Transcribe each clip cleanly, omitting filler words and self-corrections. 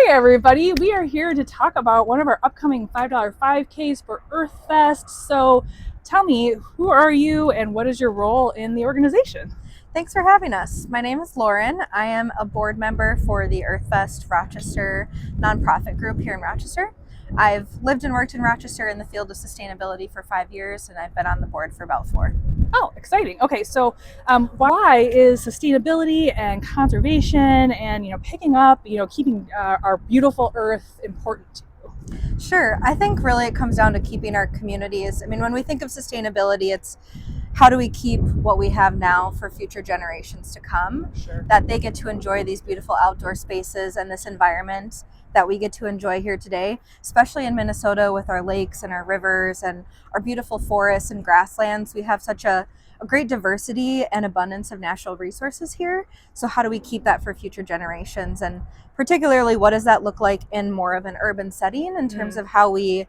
Hi everybody, we are here to talk about one of our upcoming $5 5Ks for EarthFest. So tell me, who are you and what is your role in the organization? Thanks for having us. My name is Lauren. I am a board member for the EarthFest Rochester nonprofit group here in Rochester. I've lived and worked in Rochester in the field of sustainability for 5 years, and I've been on the board for about 4. Oh, exciting. Okay, so why is sustainability and conservation and picking up, keeping our beautiful Earth important to you? Sure. I think really it comes down to keeping our communities. I mean, when we think of sustainability, it's how do we keep what we have now for future generations to come, Sure. that they get to enjoy these beautiful outdoor spaces and this environment that we get to enjoy here today, especially in Minnesota with our lakes and our rivers and our beautiful forests and grasslands. We have such a great diversity and abundance of natural resources here. So how do we keep that for future generations? And particularly, what does that look like in more of an urban setting in terms of how we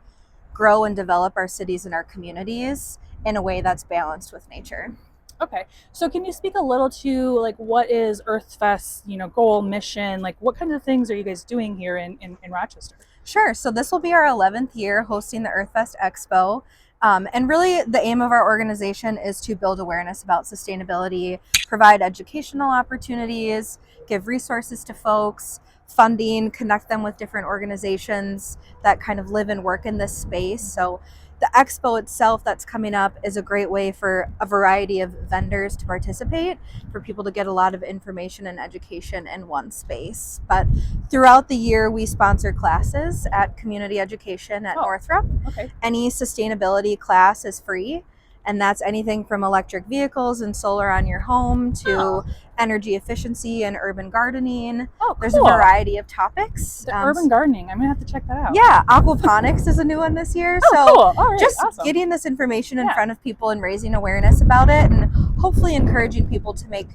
grow and develop our cities and our communities in a way that's balanced with nature? Okay, so can you speak a little to like what is EarthFest's goal, mission, like what kinds of things are you guys doing here in Rochester? Sure. So this will be our 11th year hosting the EarthFest Expo. And really, the aim of our organization is to build awareness about sustainability, provide educational opportunities, give resources to folks, funding, connect them with different organizations that kind of live and work in this space. So the expo itself that's coming up is a great way for a variety of vendors to participate, for people to get a lot of information and education in one space. But throughout the year, we sponsor classes at Community Education at Northrop. Okay. Any sustainability class is free, and that's anything from electric vehicles and solar on your home to energy efficiency and urban gardening. Oh, cool. There's a variety of topics. The urban gardening, I'm gonna have to check that out. Yeah, aquaponics is a new one this year. Oh, so cool. All right, just awesome. getting this information in front of people and raising awareness about it, and hopefully encouraging people to make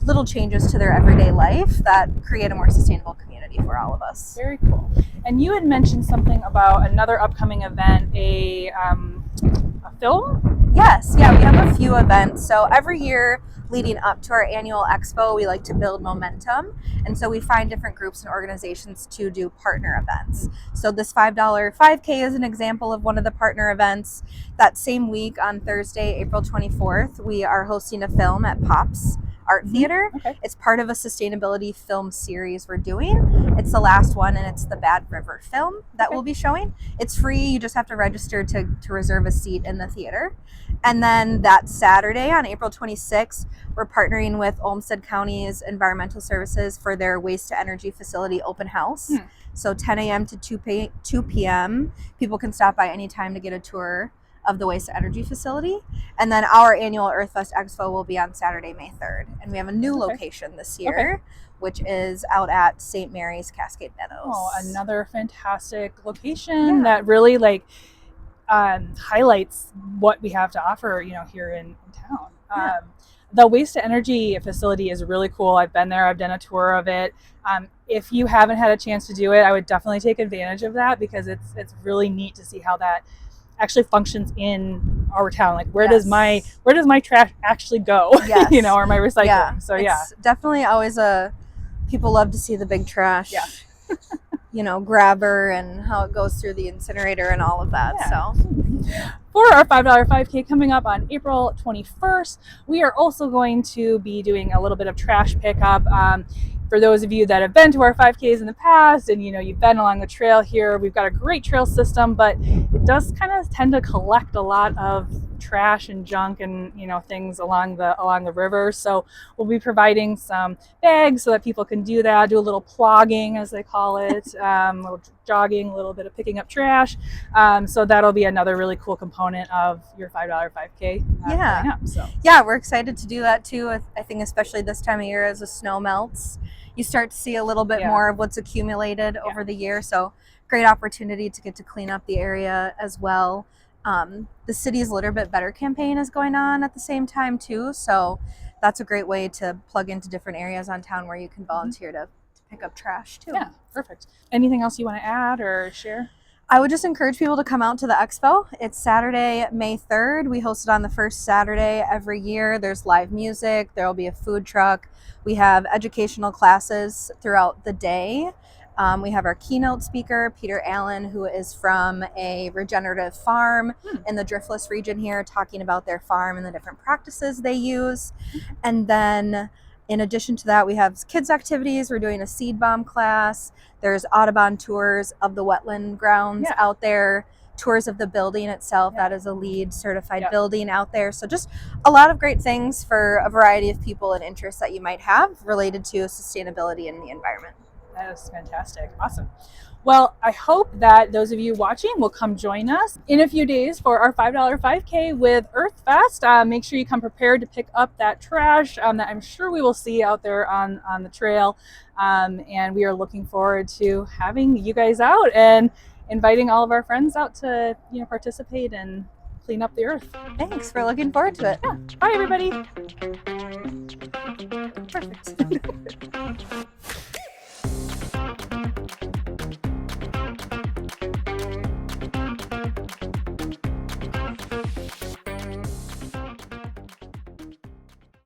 little changes to their everyday life that create a more sustainable community for all of us. Very cool. And you had mentioned something about another upcoming event, a film? Yes, yeah, we have a few events. So every year leading up to our annual expo, we like to build momentum. And so we find different groups and organizations to do partner events. So this $5 5K is an example of one of the partner events. That same week on Thursday, April 24th, we are hosting a film at Pops Art Theater. Okay. It's part of a sustainability film series we're doing. It's the last one, and it's the Bad River film that we'll be showing. It's free. You just have to register to reserve a seat in the theater. And then that Saturday on April 26th, we're partnering with Olmsted County's Environmental Services for their waste to energy facility open house. So 10 a.m. to 2 p.m. People can stop by anytime to get a tour of the waste to energy facility. And then our annual EarthFest Expo will be on Saturday, May 3rd. And we have a new location this year, which is out at St. Mary's Cascade Meadows. Oh, another fantastic location that really highlights what we have to offer, here in town. The waste to energy facility is really cool. I've been there. I've done a tour of it. If you haven't had a chance to do it, I would definitely take advantage of that, because it's really neat to see how that actually functions in our town. Like where does my trash actually go? Or my recycling. Yeah. So it's definitely always people love to see the big trash. Grabber and how it goes through the incinerator and all of that. So for our $5 5K coming up on April 21st, we are also going to be doing a little bit of trash pickup. For those of you that have been to our 5Ks in the past and you've been along the trail here, we've got a great trail system, but it does kind of tend to collect a lot of trash and junk and things along the river. So we'll be providing some bags so that people can do that, do a little plogging as they call it, a little jogging, a little bit of picking up trash. So that'll be another really cool component of your $5 5K. Yeah, we're excited to do that too. I think especially this time of year as the snow melts, you start to see a little bit more of what's accumulated over the year. So great opportunity to get to clean up the area as well. The city's Litter Bit Better campaign is going on at the same time too. So that's a great way to plug into different areas on town where you can volunteer to pick up trash too. Yeah, perfect. Anything else you want to add or share? I would just encourage people to come out to the expo. It's Saturday, May 3rd. We host it on the first Saturday every year. There's live music. There will be a food truck. We have educational classes throughout the day. We have our keynote speaker, Peter Allen, who is from a regenerative farm in the Driftless region here, talking about their farm and the different practices they use. And then in addition to that, we have kids activities. We're doing a seed bomb class. There's Audubon tours of the wetland grounds out there, tours of the building itself. That is a LEED certified building out there. So just a lot of great things for a variety of people and interests that you might have related to sustainability and the environment. That is fantastic. Awesome. Well, I hope that those of you watching will come join us in a few days for our $5 5K with EarthFest. Make sure you come prepared to pick up that trash that I'm sure we will see out there on the trail. And we are looking forward to having you guys out and inviting all of our friends out to participate and clean up the earth. Thanks. We're looking forward to it. Yeah. Bye, everybody. Perfect.